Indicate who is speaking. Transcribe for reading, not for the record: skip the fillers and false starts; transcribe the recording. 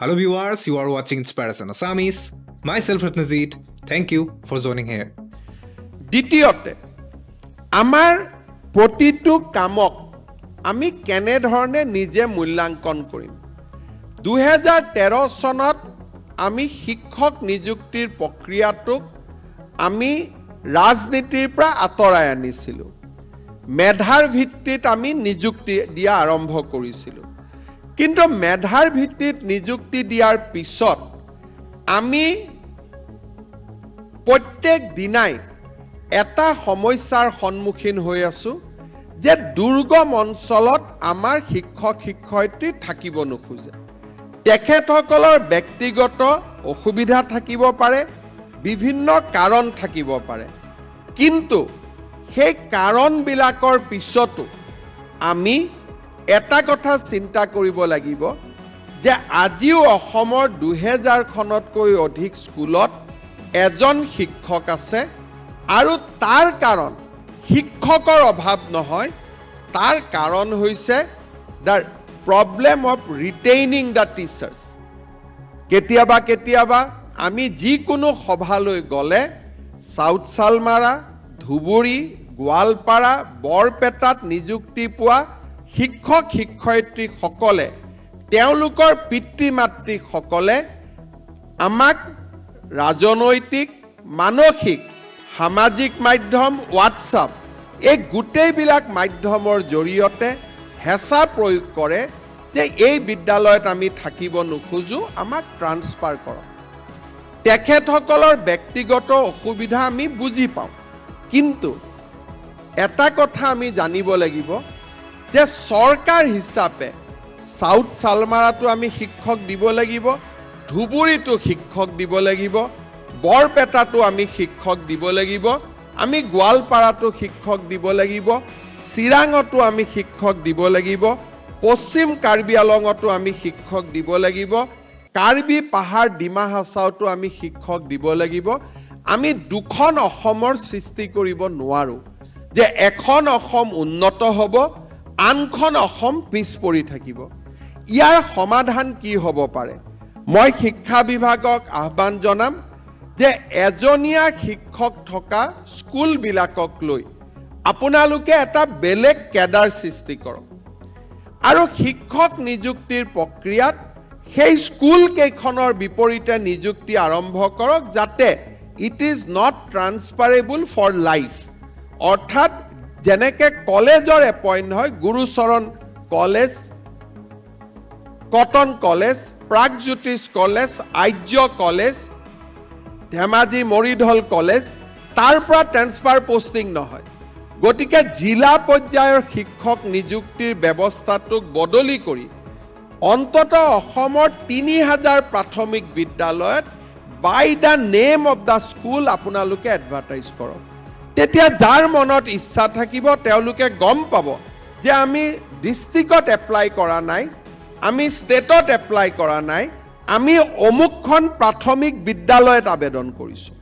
Speaker 1: Hello viewers, you are watching Inspiration Assamese. Myself Ratnajit. Thank you for joining here.
Speaker 2: দ্বিতীয়তে আমাৰ প্ৰতিটো কামক আমি কেনে ধৰণে নিজে মূল্যাঙ্কন কৰিম 2013 চনত আমি শিক্ষক নিযুক্তিৰ প্ৰক্ৰিয়াটোক আমি ৰাজনীতিৰ পৰা আঁতৰাই আনিছিলো মেধাৰ ভিত্তিত আমি নিযুক্তি দিয়া আৰম্ভ কৰিছিলো কিন্তু মেধাৰ ভিত্তিত নিযুক্তি দিয়াৰ পিছত আমি প্ৰত্যেক দিনাই এটা সমস্যাৰ সন্মুখীন হৈ আছো যে দুৰ্গম অঞ্চলত আমাৰ শিক্ষক শিক্ষয়িত্ৰী থাকিব নোখোজে তেখেতসকলৰ ব্যক্তিগত অসুবিধা থাকিব পাৰে বিভিন্ন কাৰণ থাকিব পাৰে কিন্তু সেই কাৰণবিলাকৰ পিছতো আমি এটা কথা চিন্তা কৰিব লাগিব যে আজিও অসমৰ 2000 খনতকৈ অধিক স্কুলত এজন শিক্ষক আছে আৰু তাৰ কাৰণ শিক্ষকৰ অভাৱ নহয় তাৰ কাৰণ হৈছে the problem of retaining the teachers কেতিয়াবা আমি যিকোনো সভালৈ গলে সাউথ সালমাৰা ধুবুৰী গোৱালপাৰা বৰপেটাত নিযুক্তি পোৱা শিক্ষক শিক্ষয়িত্ৰী সকলে তেওঁলোকৰ পিতৃ মাতৃ সকলে আমাক ৰাজনৈতিক মানসিক সামাজিক মাধ্যম WhatsApp এই গোটেইবিলাক মাধ্যমৰ জৰিয়তে হেঁচা প্ৰয়োগ কৰে যে এই বিদ্যালয়ত আমি থাকিব নোখোজো আমাক ট্ৰান্সফাৰ কৰক তেখেতসকলৰ ব্যক্তিগত অসুবিধা আমি বুজি পাওঁ কিন্তু এটা কথা আমি জানিব লাগিব যে সৰকাৰ হিচাপে সাউথ সালমাৰাটো আমি শিক্ষক দিব লাগিব ধুবুৰীটো শিক্ষক দিব লাগিব বৰপেটাটো আমি শিক্ষক দিব লাগিব আমি গোৱালপাৰাটো শিক্ষক দিব লাগিব চিৰাঙতো আমি শিক্ষক দিব লাগিব পশ্চিম কাৰ্বি আলঙতো আমি শিক্ষক দিব লাগিব কাৰ্বি পাহাৰ ডিমা হাছাওতো আমি শিক্ষক দিব লাগিব আমি দুখন অসমৰ সৃষ্টি কৰিব নোৱাৰো যে এখন অসম উন্নত হ'ব আনখন অসম পিছ পৰি থাকিব ইয়াৰ সমাধান কি হ'ব পাৰে মই শিক্ষা বিভাগক আহ্বান জনাম যে এজনীয়া শিক্ষক থকা স্কুল বিলাকক লৈ আপোনালোকে এটা বেলেগ কেডাৰ সৃষ্টি কৰক আৰু শিক্ষক নিযুক্তিৰ প্ৰক্ৰিয়াত সেই স্কুল কেইখনৰ বিপৰীতে নিযুক্তি আৰম্ভ কৰক যাতে it is not transferable for life অৰ্থাৎ যেনেকে কলেজৰ এপইণ্ট হয় Gurucharan college Cotton college Pragjyotish college Arya college Dhemaji Moridhal college তাৰ পৰা ট্ৰান্সফাৰ পোষ্টিং নহয় গতিকে জিলা পৰ্যায়ৰ শিক্ষক নিযুক্তিৰ ব্যৱস্থাটোক বদলি কৰি অন্তত অসমৰ 3000 প্ৰাথমিক বিদ্যালয়ত by the name of the school আপোনালোকে এডভাৰটাইজ কৰক তেতিয়া যাৰ মনত ইচ্ছা থাকিব তেওঁলোকে গম পাব যে আমি ডিস্ট্ৰিক্টত এপ্লাই কৰা নাই আমি ষ্টেটত এপ্লাই কৰা নাই আমি অমুকখন প্ৰাথমিক বিদ্যালয়ত আবেদন কৰিছো